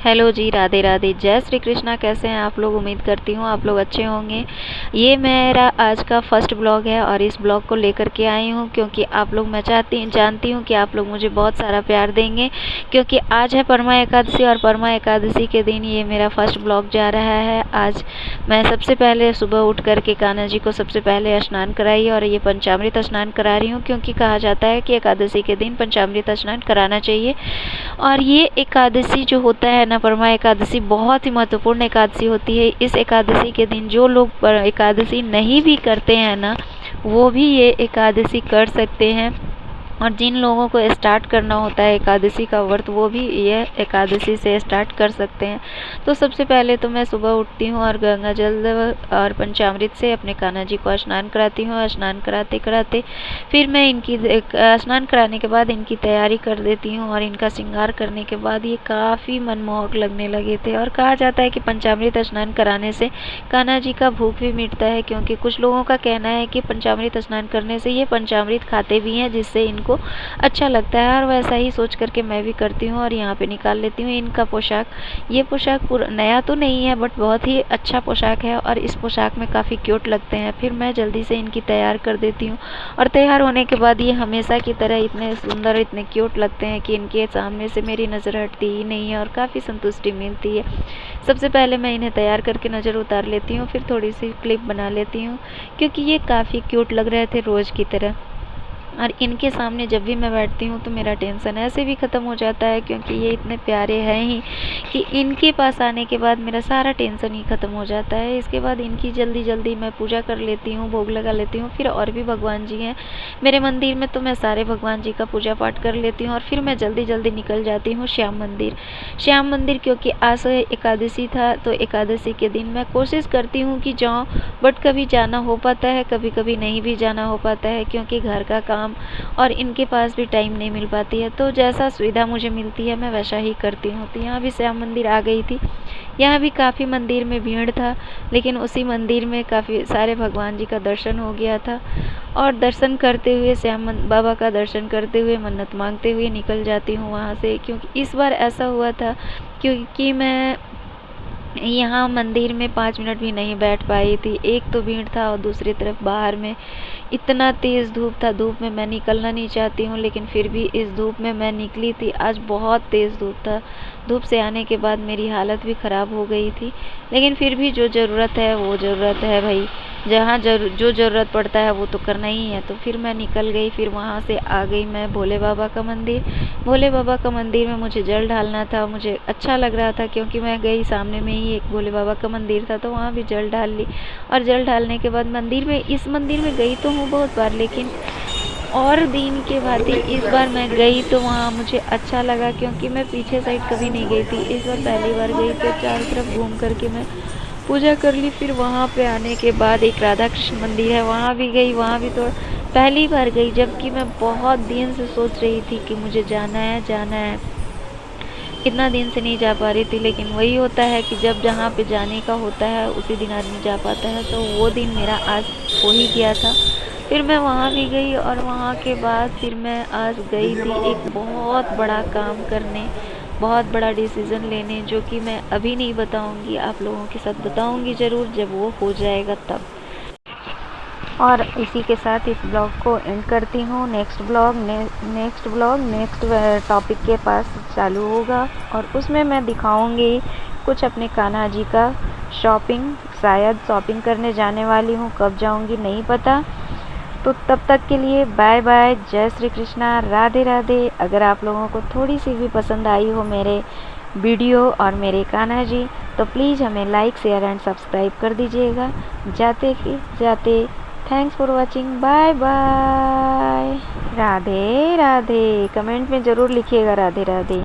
Hello जी, राधे राधे, जय श्री कृष्णा। कैसे हैं आप लोग? उम्मीद करती हूँ आप लोग अच्छे होंगे। ये मेरा आज का फर्स्ट ब्लॉग है और इस ब्लॉग को लेकर के आई हूँ क्योंकि आप लोग, मैं जानती हूँ कि आप लोग मुझे बहुत सारा प्यार देंगे, क्योंकि आज है परमा एकादशी और परमा एकादशी के दिन ये मेरा फर्स्ट ब्लॉग जा रहा है। आज मैं सबसे पहले सुबह उठ करके कान्हा जी को सबसे पहले स्नान कराई और ये पंचामृत स्नान करा रही हूँ, क्योंकि कहा जाता है कि एकादशी के दिन पंचामृत स्नान कराना चाहिए। और ये एकादशी जो होता है ना, परमा एकादशी, बहुत ही महत्वपूर्ण एकादशी होती है। इस एकादशी के दिन जो लोग एकादशी नहीं भी करते हैं ना, वो भी ये एकादशी कर सकते हैं। और जिन लोगों को स्टार्ट करना होता है एकादशी का व्रत, वो भी यह एकादशी से स्टार्ट कर सकते हैं। तो सबसे पहले तो मैं सुबह उठती हूँ और गंगा जल और पंचामृत से अपने कान्हा जी को स्नान कराती हूँ। स्नान कराते कराते फिर मैं इनकी स्नान कराने के बाद इनकी तैयारी कर देती हूँ और इनका श्रृंगार करने के बाद ये काफ़ी मनमोहक लगने लगे थे। और कहा जाता है कि पंचामृत स्नान कराने से कान्हा जी का भूख भी मिटता है, क्योंकि कुछ लोगों का कहना है कि पंचामृत स्नान करने से ये पंचामृत खाते भी हैं, जिससे को अच्छा लगता है। और वैसा ही सोच करके मैं भी करती हूँ और यहाँ पे निकाल लेती हूँ इनका पोशाक। ये पोशाक पूरा नया तो नहीं है, बट बहुत ही अच्छा पोशाक है और इस पोशाक में काफ़ी क्यूट लगते हैं। फिर मैं जल्दी से इनकी तैयार कर देती हूँ और तैयार होने के बाद ये हमेशा की तरह इतने सुंदर, इतने क्यूट लगते हैं कि इनके सामने से मेरी नज़र हटती ही नहीं है और काफ़ी संतुष्टि मिलती है। सबसे पहले मैं इन्हें तैयार करके नज़र उतार लेती हूँ, फिर थोड़ी सी क्लिप बना लेती हूँ, क्योंकि ये काफ़ी क्यूट लग रहे थे रोज़ की तरह। और इनके सामने जब भी मैं बैठती हूँ तो मेरा टेंशन ऐसे भी ख़त्म हो जाता है, क्योंकि ये इतने प्यारे हैं ही कि इनके पास आने के बाद मेरा सारा टेंशन ही ख़त्म हो जाता है। इसके बाद इनकी जल्दी जल्दी मैं पूजा कर लेती हूँ, भोग लगा लेती हूँ। फिर और भी भगवान जी हैं मेरे मंदिर में, तो मैं सारे भगवान जी का पूजा पाठ कर लेती हूँ और फिर मैं जल्दी जल्दी निकल जाती हूँ श्याम मंदिर। श्याम मंदिर क्योंकि आज एकादशी था, तो एकादशी के दिन मैं कोशिश करती हूँ कि जाऊँ, बट कभी जाना हो पाता है, कभी कभी नहीं भी जाना हो पाता है, क्योंकि घर का काम और इनके पास भी टाइम नहीं मिल पाती है। तो जैसा सुविधा मुझे मिलती है मैं वैसा ही करती हूँ। तो यहाँ भी श्याम मंदिर आ गई थी। यहाँ भी काफ़ी मंदिर में भीड़ था, लेकिन उसी मंदिर में काफ़ी सारे भगवान जी का दर्शन हो गया था। और दर्शन करते हुए, श्याम बाबा का दर्शन करते हुए, मन्नत मांगते हुए निकल जाती हूँ वहाँ से। क्योंकि इस बार ऐसा हुआ था क्योंकि मैं यहाँ मंदिर में 5 मिनट भी नहीं बैठ पाई थी। एक तो भीड़ था और दूसरी तरफ बाहर में इतना तेज़ धूप था। धूप में मैं निकलना नहीं चाहती हूँ, लेकिन फिर भी इस धूप में मैं निकली थी। आज बहुत तेज़ धूप था। धूप से आने के बाद मेरी हालत भी ख़राब हो गई थी, लेकिन फिर भी जो ज़रूरत है वो ज़रूरत है भाई। जहाँ जो ज़रूरत पड़ता है वो तो करना ही है। तो फिर मैं निकल गई। फिर वहाँ से आ गई मैं भोले बाबा का मंदिर। भोले बाबा का मंदिर में मुझे जल ढालना था। मुझे अच्छा लग रहा था क्योंकि मैं गई, सामने में ही एक भोले बाबा का मंदिर था, तो वहाँ भी जल ढाल ली। और जल ढालने के बाद इस मंदिर में गई तो हूँ बहुत बार, लेकिन और दिन के भांति इस बार मैं गई तो वहाँ मुझे अच्छा लगा, क्योंकि मैं पीछे साइड कभी नहीं गई थी। इस बार पहली बार गई, तो चारों तरफ घूम करके मैं पूजा कर ली। फिर वहाँ पे आने के बाद एक राधा कृष्ण मंदिर है, वहाँ भी गई। वहाँ भी तो पहली बार गई, जबकि मैं बहुत दिन से सोच रही थी कि मुझे जाना है जाना है। इतना दिन से नहीं जा पा रही थी, लेकिन वही होता है कि जब जहाँ पे जाने का होता है उसी दिन आदमी जा पाता है। तो वो दिन मेरा आज हो ही गया था। फिर मैं वहाँ भी गई और वहाँ के बाद फिर मैं आज गई थी एक बहुत बड़ा काम करने, बहुत बड़ा डिसीज़न लेने, जो कि मैं अभी नहीं बताऊंगी, आप लोगों के साथ बताऊंगी ज़रूर जब वो हो जाएगा तब। और इसी के साथ इस ब्लॉग को एंड करती हूँ। नेक्स्ट ब्लॉग नेक्स्ट टॉपिक के पास चालू होगा और उसमें मैं दिखाऊंगी कुछ अपने कान्हा जी का शॉपिंग। शायद शॉपिंग करने जाने वाली हूँ, कब जाऊँगी नहीं पता। तो तब तक के लिए बाय बाय, जय श्री कृष्णा, राधे राधे। अगर आप लोगों को थोड़ी सी भी पसंद आई हो मेरे वीडियो और मेरे कान्हा जी, तो प्लीज़ हमें लाइक, शेयर एंड सब्सक्राइब कर दीजिएगा। जाते thanks for watching, bye bye. Radhe Radhe, comment में ज़रूर लिखिएगा राधे राधे।